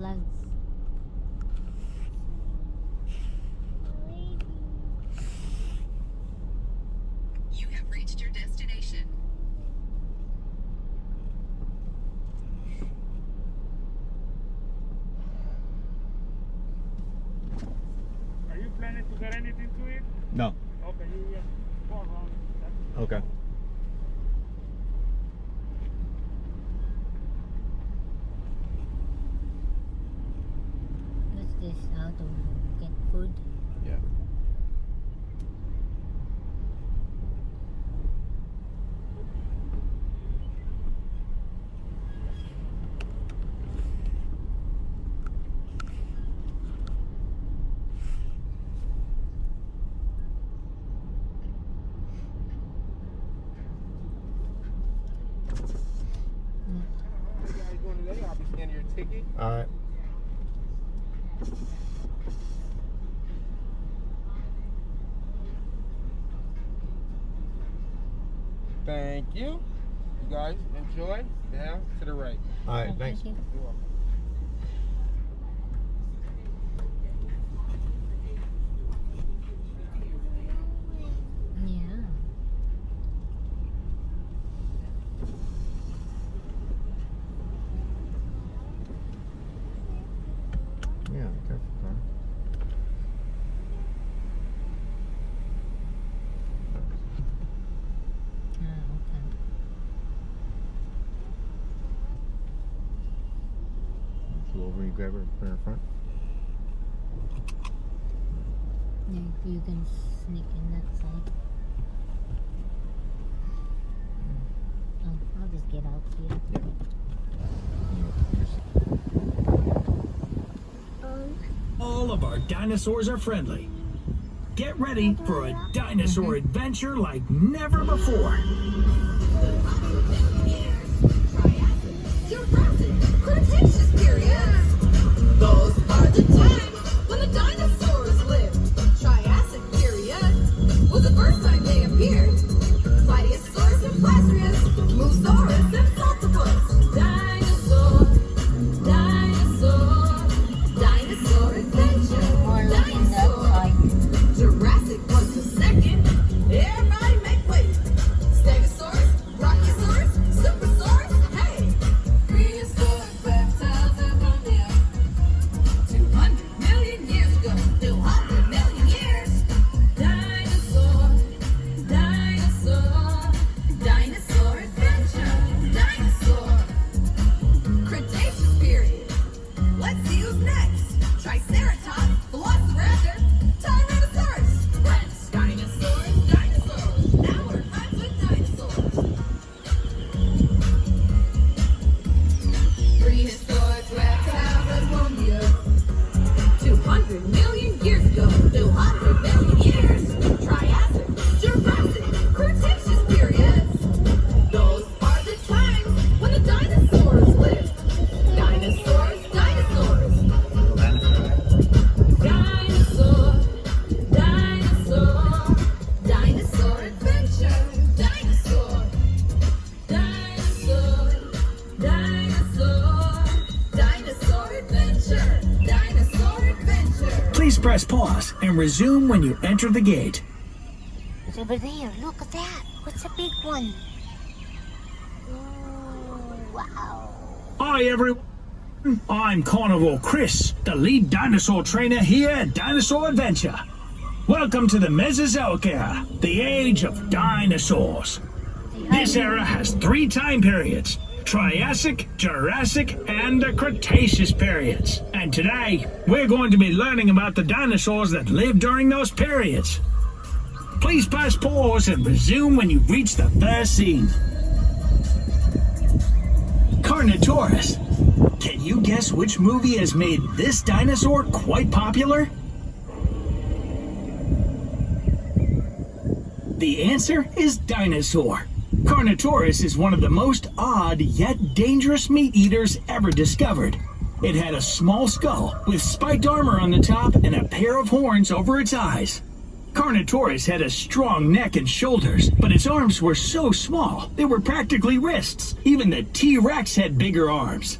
legs. You have reached your destination. Are you planning to get anything to eat? No. Okay, you just go around. Okay. What's this? How to get food? Yeah. I'll be scanning your ticket. All right. Thank you. You guys enjoy. Now to the right. All right. Thanks. Thank you. You're welcome. Yeah. Yeah. Careful, car. Okay. Pull over. You grab her. Put her in front. Yeah, you can sneak in that side. I'll just get out here. All of our dinosaurs are friendly. Get ready for a dinosaur adventure like never before. Jurassic, Cretaceous period. Those are the times when the dinosaurs lived. Triassic period was the first time they appeared. Pliosaurus and Plastrius, Moosaurus and Saltopus. Dinosaur, dinosaur, dinosaur adventure. Or look in that Dinosaur. side. Jurassic was the second. Everybody make way. Stegosaurus, Brachiosaurus, Supersaurus, hey. Prehistoric reptiles have run there. 200 million years ago. 200 million years. Dinosaur, dinosaur, dinosaur adventure. Dinosaur. Cretaceous period. Let's see who's next. Triceratops, Velociraptor, Tyrannosaurus Rex, dinosaurs. Now we're friends with dinosaurs. Prehistoric reptiles that roamed the earth 200 million years ago. 200 million years. Triassic, Jurassic, Cretaceous periods. Those are the times when the dinosaurs lived. Dinosaurs, dinosaurs. Dinosaur, dinosaur, dinosaur adventure. Dinosaur, dinosaur, dinosaur, dinosaur adventure. Dinosaur adventure. Please press pause and resume when you enter the gate. It's over there. Look at that. What's a big one? Ooh, wow. Hi everyone, I'm Carnival Chris, the lead dinosaur trainer here at Dinosaur Adventure. Welcome to the Mesozoic era, the age of dinosaurs. This era has 3 time periods: Triassic, Jurassic, and the Cretaceous periods. And today, we're going to be learning about the dinosaurs that lived during those periods. Please press pause and resume when you reach the first scene. Carnotaurus. Can you guess which movie has made this dinosaur quite popular? The answer is Dinosaur. Carnotaurus is one of the most odd yet dangerous meat eaters ever discovered. It had a small skull with spiked armor on the top and a pair of horns over its eyes. Carnotaurus had a strong neck and shoulders, but its arms were so small, they were practically wrists. Even the T-Rex had bigger arms.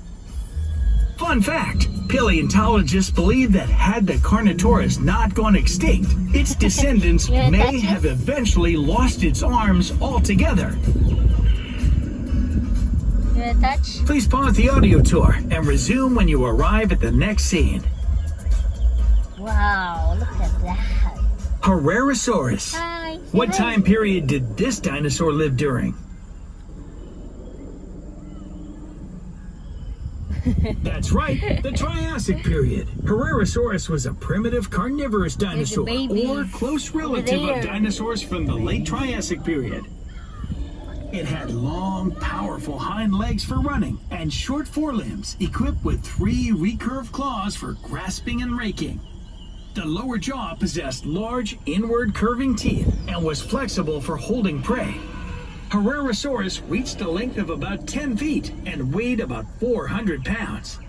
Fun fact, paleontologists believe that had the Carnotaurus not gone extinct, its descendants Yeah, may that's it. have eventually lost its arms altogether. You wanna touch? Please pause the audio tour and resume when you arrive at the next scene. Wow, look at that. Herrerasaurus. Hi. What Hi. time period did this dinosaur live during? That's right, the Triassic period. Herrerasaurus was a primitive carnivorous dinosaur, baby or close relative over of there. dinosaurs from the late Triassic period. It had long, powerful hind legs for running and short forelimbs equipped with 3 recurved claws for grasping and raking. The lower jaw possessed large, inward curving teeth and was flexible for holding prey. Herrerasaurus reached a length of about 10 feet and weighed about 400 pounds.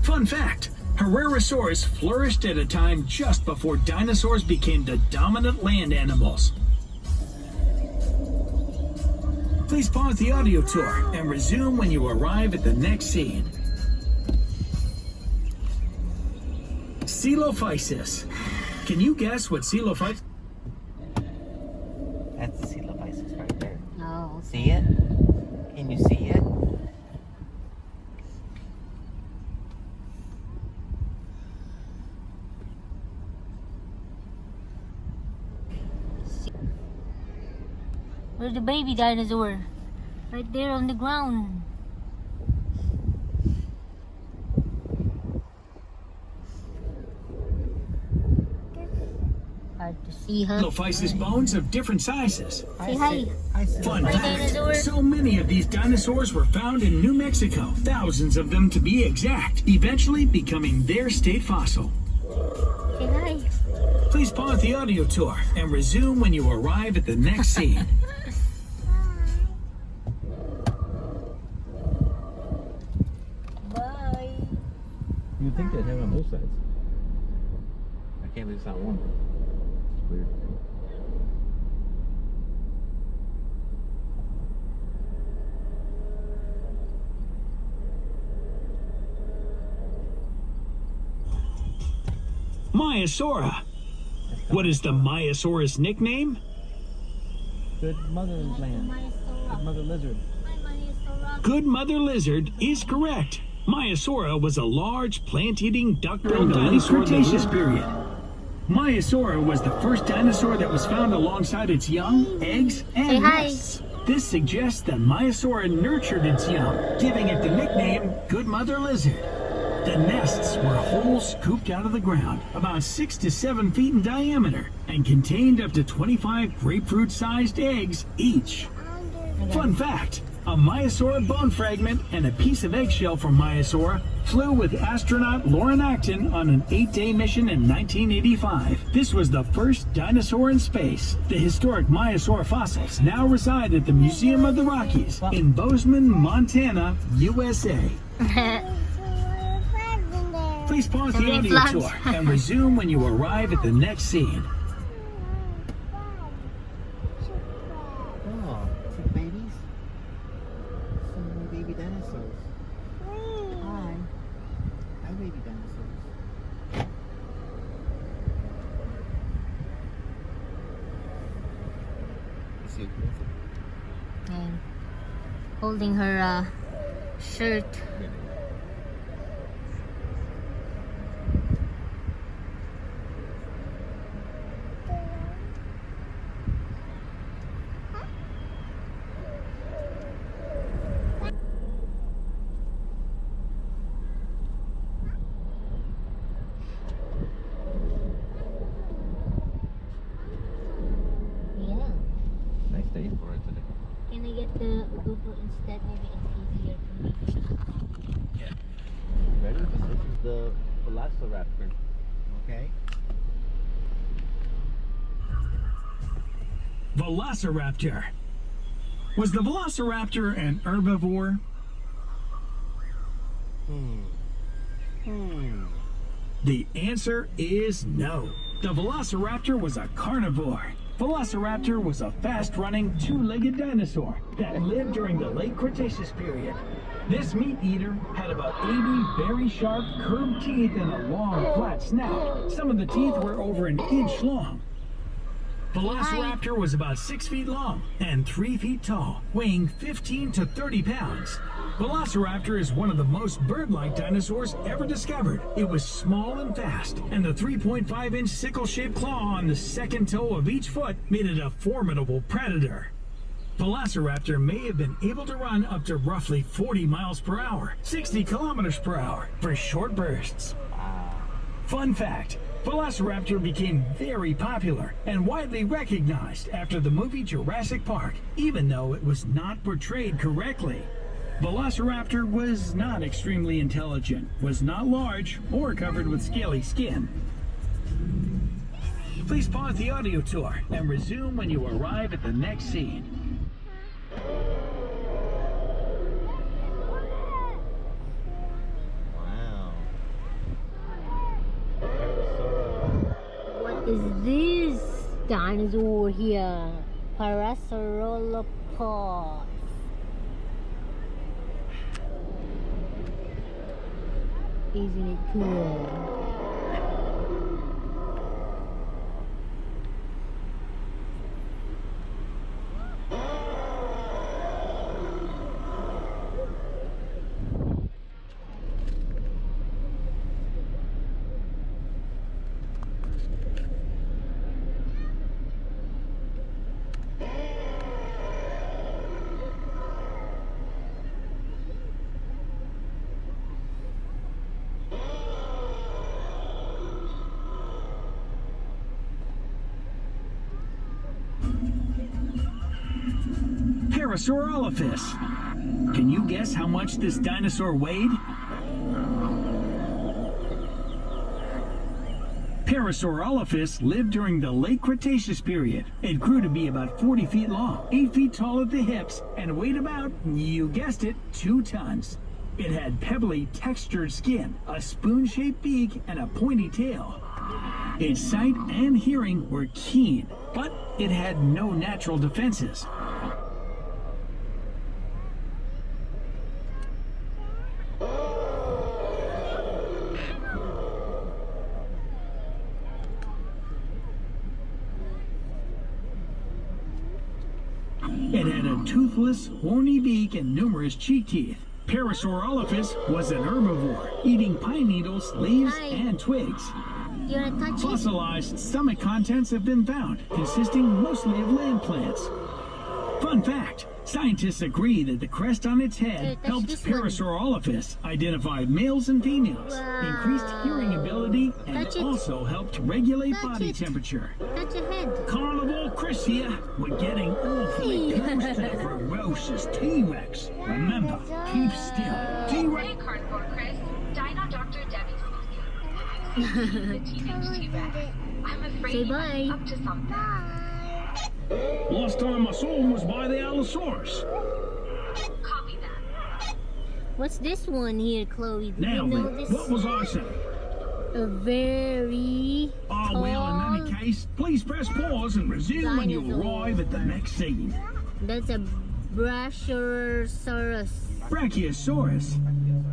Fun fact, Herrerasaurus flourished at a time just before dinosaurs became the dominant land animals. Please pause the audio tour and resume when you arrive at the next scene. Coelophysis. Can you guess what Coelophysis? That's the Dilophosaurus right there. No. See it? Can you see it? Where's the baby dinosaur? Right there on the ground. Hard to see, huh? Coelophysis bones of different sizes. Say hi. I see Fun Hi, fact, dinosaur. so many of these dinosaurs were found in New Mexico, thousands of them to be exact, eventually becoming their state fossil. Say hi. Please pause the audio tour and resume when you arrive at the next scene. Bye. You'd think they'd have on both sides. I can't believe it's not one. It's weird. Maiasaura. What is the Maiasaurus nickname? Good motherland. Good mother lizard. Good Mother Lizard is correct. Maiasaura was a large plant-eating duck-billed dinosaur of the Cretaceous period. Maiasaura was the first dinosaur that was found alongside its young, eggs, and Say hi. nests. This suggests that Maiasaura nurtured its young, giving it the nickname Good Mother Lizard. The nests were holes scooped out of the ground, about 6 to 7 feet in diameter, and contained up to 25 grapefruit-sized eggs each. Fun fact, a Maiasaura bone fragment and a piece of eggshell from Maiasaura flew with astronaut Lauren Acton on an 8-day mission in 1985. This was the first dinosaur in space. The historic Maiasaura fossils now reside at the Museum of the Rockies in Bozeman, Montana, USA. Please pause the Somebody audio flags. tour and resume when you arrive at the next scene. Oh, two babies? Some more baby dinosaurs. Hi. Hi, baby dinosaurs. You see it? And holding her shirt. Yeah. Nice day for it today. Can I get the GoPro instead? Maybe it's easier for me. Ready? This is the Velociraptor. Okay. Velociraptor. Was the Velociraptor an herbivore? The answer is no. The Velociraptor was a carnivore. Velociraptor was a fast-running, two-legged dinosaur that lived during the late Cretaceous period. This meat eater had about 80 very sharp, curved teeth and a long, flat snout. Some of the teeth were over an inch long. Velociraptor was about 6 feet long and 3 feet tall, weighing 15 to 30 pounds. Velociraptor is one of the most bird-like dinosaurs ever discovered. It was small and fast, and the 3.5-inch sickle-shaped claw on the second toe of each foot made it a formidable predator. Velociraptor may have been able to run up to roughly 40 miles per hour, 60 kilometers per hour, for short bursts. Fun fact, Velociraptor became very popular and widely recognized after the movie Jurassic Park, even though it was not portrayed correctly. Velociraptor was not extremely intelligent, was not large, or covered with scaly skin. Please pause the audio tour and resume when you arrive at the next scene. Wow. What is this dinosaur here? Parasaurolophus. Isn't it cool? Parasaurolophus. Can you guess how much this dinosaur weighed? Parasaurolophus lived during the late Cretaceous period. It grew to be about 40 feet long, 8 feet tall at the hips, and weighed about, you guessed it, 2 tons. It had pebbly, textured skin, a spoon-shaped beak, and a pointy tail. Its sight and hearing were keen, but it had no natural defenses. It had a toothless, horny beak and numerous cheek teeth. Parasaurolophus was an herbivore, eating pine needles, leaves, and twigs. You wanna touch it? Fossilized stomach contents have been found, consisting mostly of land plants. Fun fact, scientists agree that the crest on its head Here, touch helped this one. Parasaurolophus identify males and females, Wow. increased hearing ability, and Touch it. also helped regulate Touch body it. temperature. Touch your head. Carnival Chris here. We're getting awfully close to the ferocious T-Rex. Remember, keep still. T-Rex. Hey, Carnivore Chris. Dino Dr. Debbie speaking. The teenage T-Rex. I'm afraid Say you might be bye. up to something. Last time I saw him was by the Allosaurus. Copy that. What's this one here, Chloe? Do you Now know then, this? what was I saying? A very Oh, well, in tall... any case, please press pause and resume when you Dinosaur. arrive at the next scene. That's a Brachiosaurus. Brachiosaurus.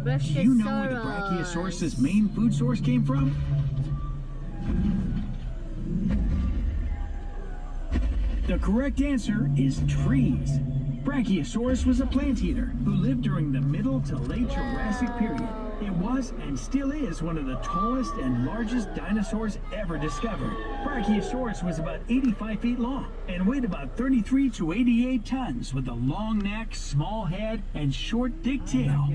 Brachiosaurus. Do you know where the Brachiosaurus' main food source came from? The correct answer is trees. Brachiosaurus was a plant eater who lived during the middle to late Jurassic period. It was and still is one of the tallest and largest dinosaurs ever discovered. Brachiosaurus was about 85 feet long and weighed about 33 to 88 tons with a long neck, small head, and short, thick tail.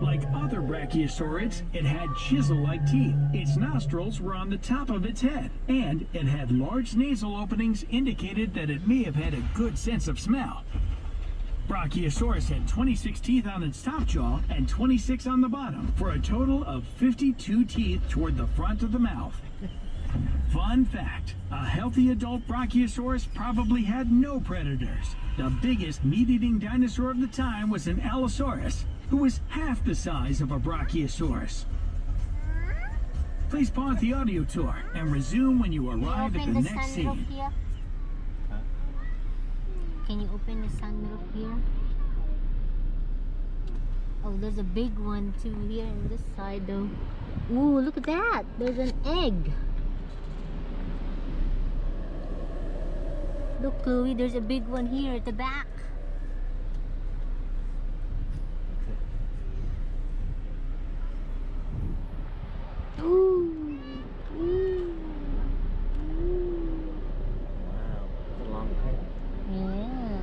Like other brachiosaurids, it had chisel-like teeth. Its nostrils were on the top of its head, and it had large nasal openings indicated that it may have had a good sense of smell. Brachiosaurus had 26 teeth on its top jaw and 26 on the bottom, for a total of 52 teeth toward the front of the mouth. Fun fact, a healthy adult Brachiosaurus probably had no predators. The biggest meat-eating dinosaur of the time was an Allosaurus, who was half the size of a Brachiosaurus. Please pause the audio tour and resume when you arrive at the next scene. Here? Can you open the sunroof here? Oh, there's a big one too here on this side though. Ooh, look at that. There's an egg. Look, Chloe, there's a big one here at the back. Ooh. Ooh. Wow, that's a long tail. Yeah.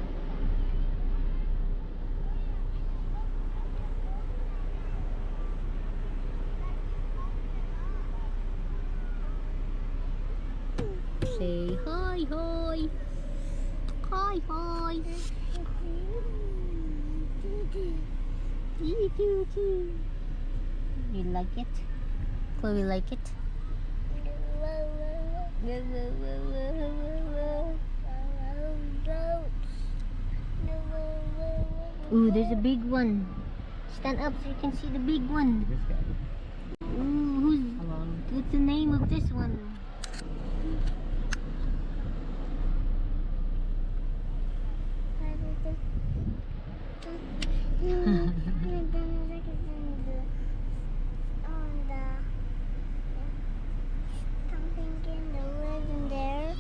Say hi, hi. Hi, hi. You like it? Chloe like it? Ooh, there's a big one. Stand up so you can see the big one. This guy. Ooh, what's the name of this one? Something in the wood in there.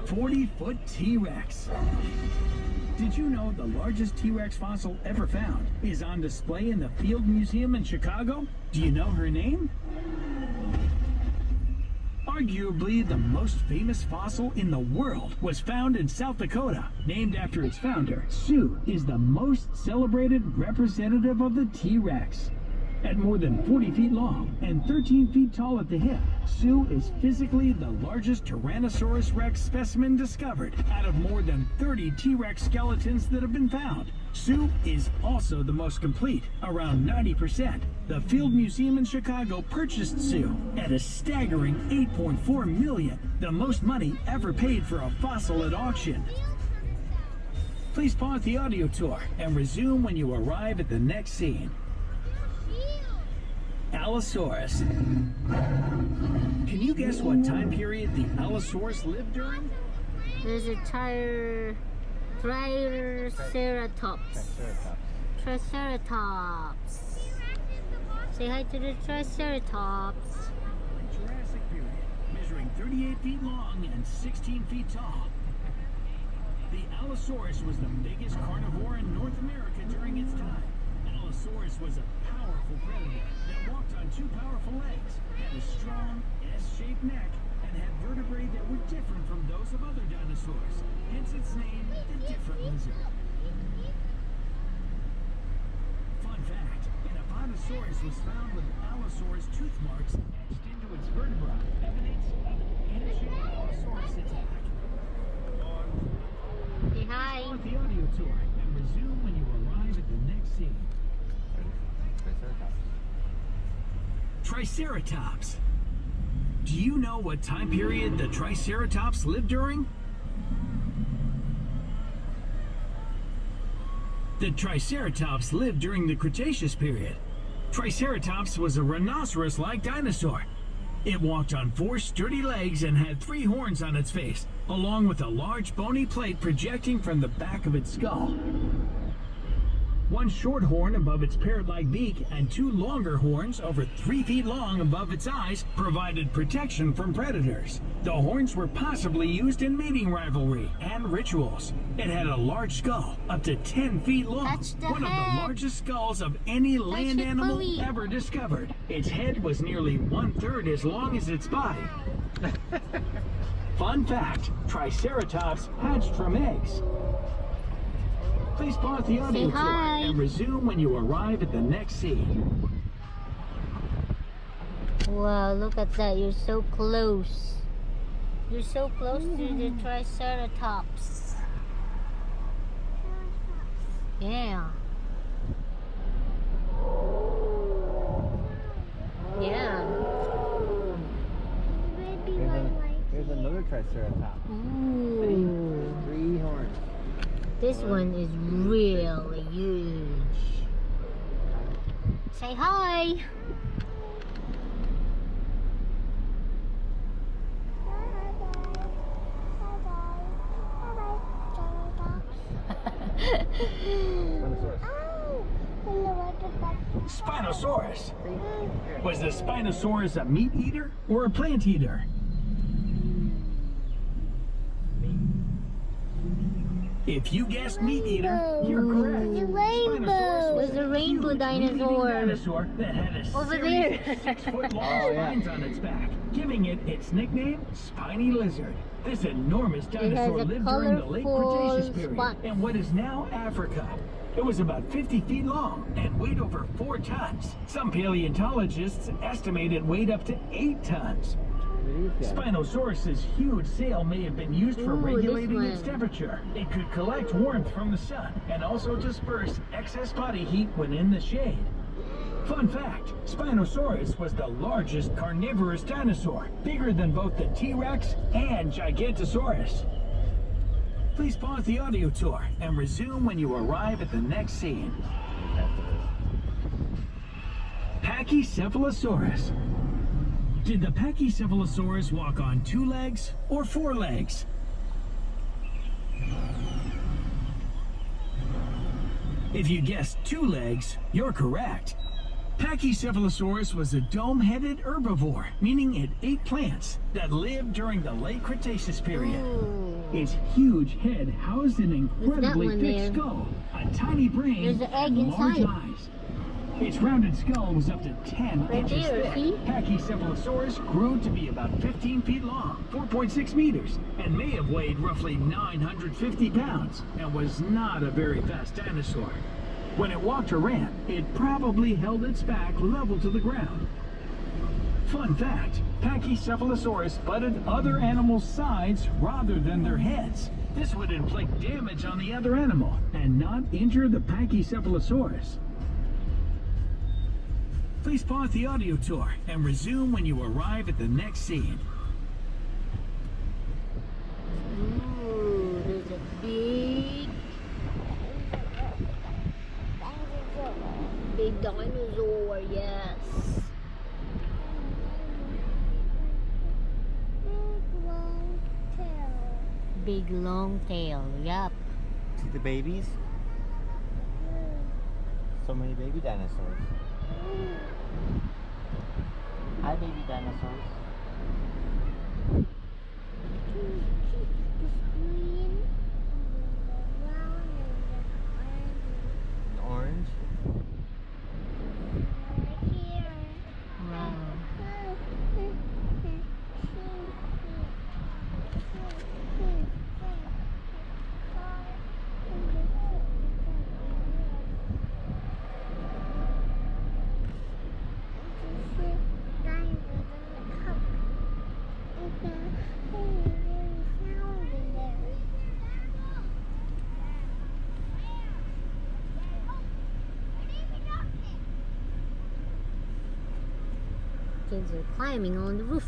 40-foot T-Rex. Did you know the largest T-Rex fossil ever found is on display in the Field Museum in Chicago? Do you know her name? Arguably the most famous fossil in the world was found in South Dakota. Named after its founder, Sue is the most celebrated representative of the T-Rex. At more than 40 feet long and 13 feet tall at the hip, Sue is physically the largest Tyrannosaurus Rex specimen discovered out of more than 30 T-Rex skeletons that have been found. Sue is also the most complete, around 90%. The Field Museum in Chicago purchased Sue at a staggering $8.4 million, the most money ever paid for a fossil at auction. Please pause the audio tour and resume when you arrive at the next scene. Allosaurus. Can you guess what time period the Allosaurus lived during? There's a Triceratops. Triceratops. Say hi to the Triceratops. Jurassic period, measuring 38 feet long and 16 feet tall. The Allosaurus was the biggest carnivore in North America during its time. Allosaurus was a powerful predator that walked on two powerful legs, had a strong S-shaped neck, and had vertebrae that were different from those of other dinosaurs, hence its name, the different lizard. Fun fact, an Apatosaurus was found with Allosaurus tooth marks etched into its vertebra, evidence of an ancient Allosaurus attack. Say hi. Start the audio tour and resume when you arrive at the next scene. Triceratops. Do you know what time period the Triceratops lived during? The Triceratops lived during the Cretaceous period. Triceratops was a rhinoceros-like dinosaur. It walked on 4 sturdy legs and had 3 horns on its face, along with a large bony plate projecting from the back of its skull. 1 short horn above its parrot-like beak and 2 longer horns over 3 feet long above its eyes provided protection from predators. The horns were possibly used in mating rivalry and rituals. It had a large skull, up to 10 feet long, one of the largest skulls of any land animal ever discovered. Its head was nearly 1/3 as long as its body. Fun fact, Triceratops hatched from eggs. Please pause the audio tour and resume when you arrive at the next scene. Wow, look at that. You're so close. You're so close to the Triceratops. Yeah. Yeah. Here's another Triceratops. Ooh. 3 horns. This one is really huge. Say hi. Spinosaurus. Was the Spinosaurus a meat eater or a plant eater? If you guessed meat eater, you're correct. Spinosaurus Was a rainbow dinosaur. dinosaur that had a Over series there. of 6-foot-long spines on its back, giving it its nickname, Spiny Lizard. This enormous dinosaur a lived during the late colorful Cretaceous period spot. in what is now Africa. It was about 50 feet long and weighed over 4 tons. Some paleontologists estimate it weighed up to 8 tons. Spinosaurus's huge sail may have been used for Ooh, this regulating its one. temperature. It could collect warmth from the sun and also disperse excess body heat when in the shade. Fun fact, Spinosaurus was the largest carnivorous dinosaur, bigger than both the T-Rex and Gigantosaurus. Please pause the audio tour and resume when you arrive at the next scene. Pachycephalosaurus. Did the Pachycephalosaurus walk on 2 legs or 4 legs? If you guessed 2 legs, you're correct. Pachycephalosaurus was a dome-headed herbivore, meaning it ate plants that lived during the late Cretaceous period. Ooh. Its huge head housed an incredibly one thick there. skull, a tiny brain, There's an egg and large inside. eyes. Its rounded skull was up to 10 Right inches there, thick. see? Pachycephalosaurus grew to be about 15 feet long, 4.6 meters, and may have weighed roughly 950 pounds, and was not a very fast dinosaur. When it walked or ran, it probably held its back level to the ground. Fun fact, Pachycephalosaurus butted other animals' sides rather than their heads. This would inflict damage on the other animal and not injure the Pachycephalosaurus. Please pause the audio tour and resume when you arrive at the next scene. Ooh, there's a big dinosaur, yes. Big long tail, yup. See the babies? So many baby dinosaurs. Hi, baby dinosaurs. Orange. Wow. Kids are climbing on the roof.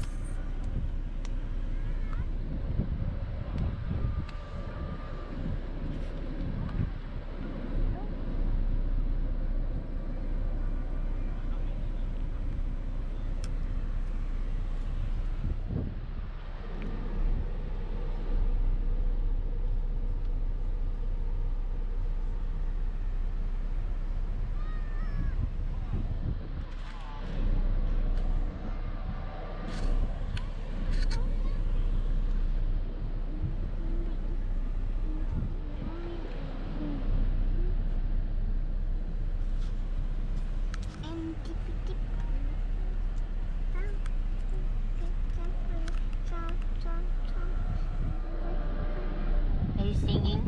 Are you singing?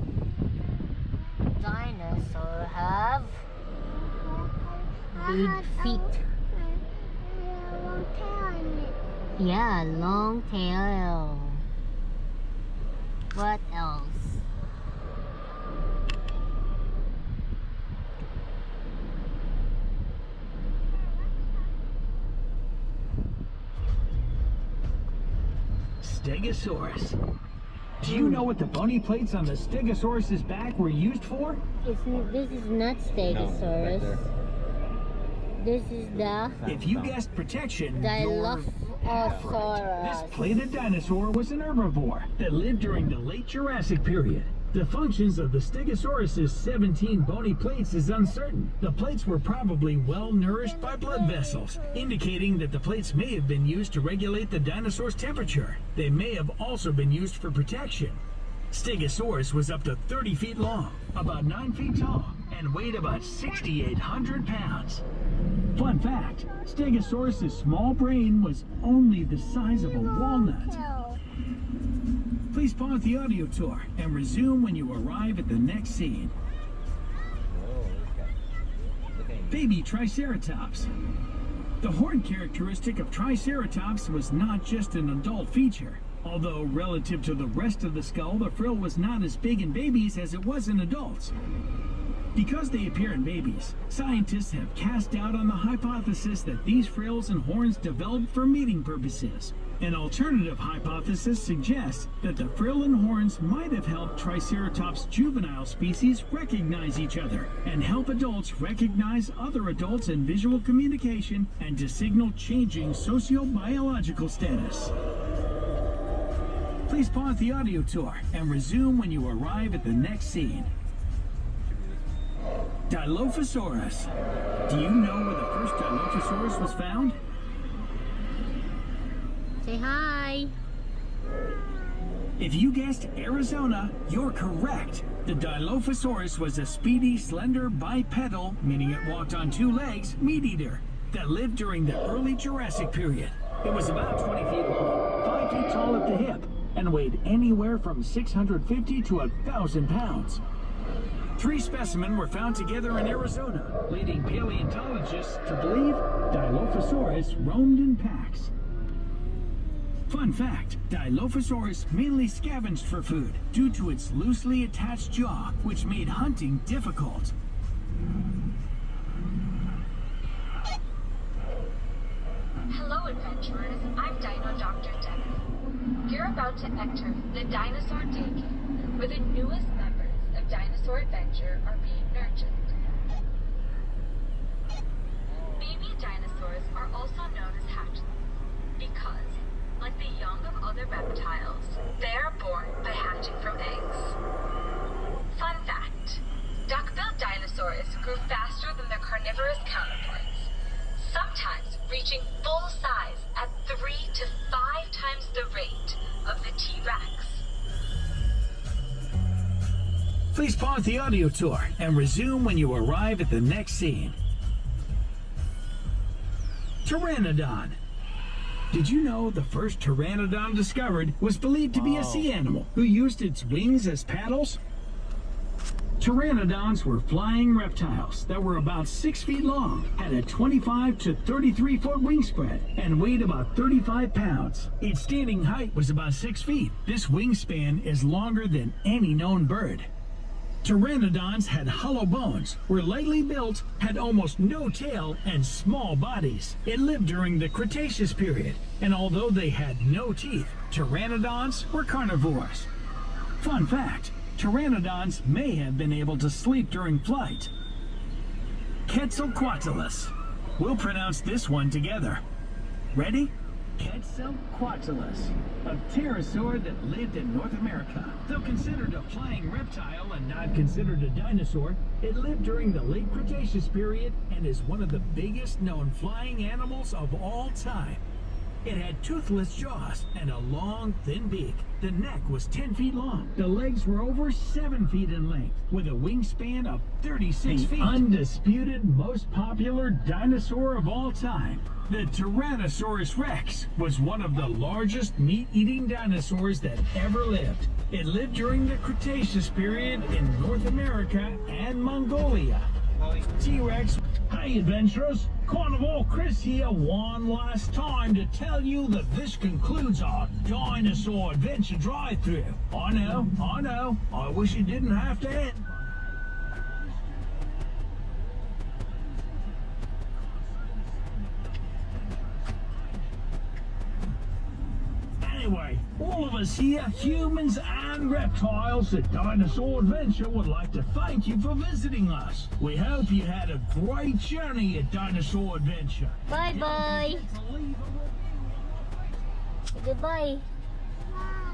Dinosaurs have big feet. Yeah, long tail. What else? Stegosaurus. Do you know what the bony plates on the Stegosaurus's back were used for? This is not Stegosaurus. No, right This is the If you guessed protection, you're This Dilophosaurus. plated dinosaur was an herbivore that lived during the late Jurassic period. The functions of the Stegosaurus' 17 bony plates is uncertain. The plates were probably well nourished by blood vessels, indicating that the plates may have been used to regulate the dinosaur's temperature. They may have also been used for protection. Stegosaurus was up to 30 feet long, about 9 feet tall, and weighed about 6,800 pounds. Fun fact, Stegosaurus' small brain was only the size of a walnut. Please pause the audio tour and resume when you arrive at the next scene. Baby Triceratops. The horn characteristic of Triceratops was not just an adult feature. Although relative to the rest of the skull, the frill was not as big in babies as it was in adults. Because they appear in babies, scientists have cast doubt on the hypothesis that these frills and horns developed for mating purposes. An alternative hypothesis suggests that the frill and horns might have helped Triceratops' juvenile species recognize each other and help adults recognize other adults in visual communication and to signal changing sociobiological status. Please pause the audio tour and resume when you arrive at the next scene. Dilophosaurus. Do you know where the first Dilophosaurus was found? Say hi. If you guessed Arizona, you're correct. The Dilophosaurus was a speedy, slender, bipedal, meaning it walked on 2 legs, meat eater that lived during the early Jurassic period. It was about 20 feet long, 5 feet tall at the hip, and weighed anywhere from 650 to 1,000 pounds. 3 specimens were found together in Arizona, leading paleontologists to believe Dilophosaurus roamed in packs. Fun fact, Dilophosaurus mainly scavenged for food due to its loosely attached jaw, which made hunting difficult. Hello adventurers, I'm Dino Dr. Dennis. You're about to enter the Dinosaur Daycare, where the newest members of Dinosaur Adventure are being nurtured. Baby dinosaurs are also known as hatchlings because, like the young of other reptiles, they are born by hatching from eggs. Fun fact, duck-billed dinosaurs grew faster than their carnivorous counterparts, sometimes reaching full size at 3 to 5 times the rate of the T-Rex. Please pause the audio tour and resume when you arrive at the next scene. Pteranodon. Did you know the first pteranodon discovered was believed to be a sea animal who used its wings as paddles? Pteranodons were flying reptiles that were about 6 feet long, had a 25 to 33 foot wingspread, and weighed about 35 pounds. Its standing height was about 6 feet. This wingspan is longer than any known bird. Pteranodons had hollow bones, were lightly built, had almost no tail, and small bodies. It lived during the Cretaceous period, and although they had no teeth, pteranodons were carnivores. Fun fact, pteranodons may have been able to sleep during flight. Quetzalcoatlus. We'll pronounce this one together. Ready? Quetzalcoatlus, a pterosaur that lived in North America. Though considered a flying reptile and not considered a dinosaur, it lived during the late Cretaceous period and is one of the biggest known flying animals of all time. It had toothless jaws and a long, thin beak. The neck was 10 feet long. The legs were over 7 feet in length, with a wingspan of 36 feet. Undisputed most popular dinosaur of all time. The Tyrannosaurus Rex was one of the largest meat-eating dinosaurs that ever lived. It lived during the Cretaceous period in North America and Mongolia. T-Rex. Hi adventurers, Carnivore Chris here one last time to tell you that this concludes our Dinosaur Adventure Drive-Thru. I know, I wish it didn't have to end. Anyway, all of us here, humans and reptiles at Dinosaur Adventure would like to thank you for visiting us. We hope you had a great journey at Dinosaur Adventure. Bye-bye. Goodbye. Bye.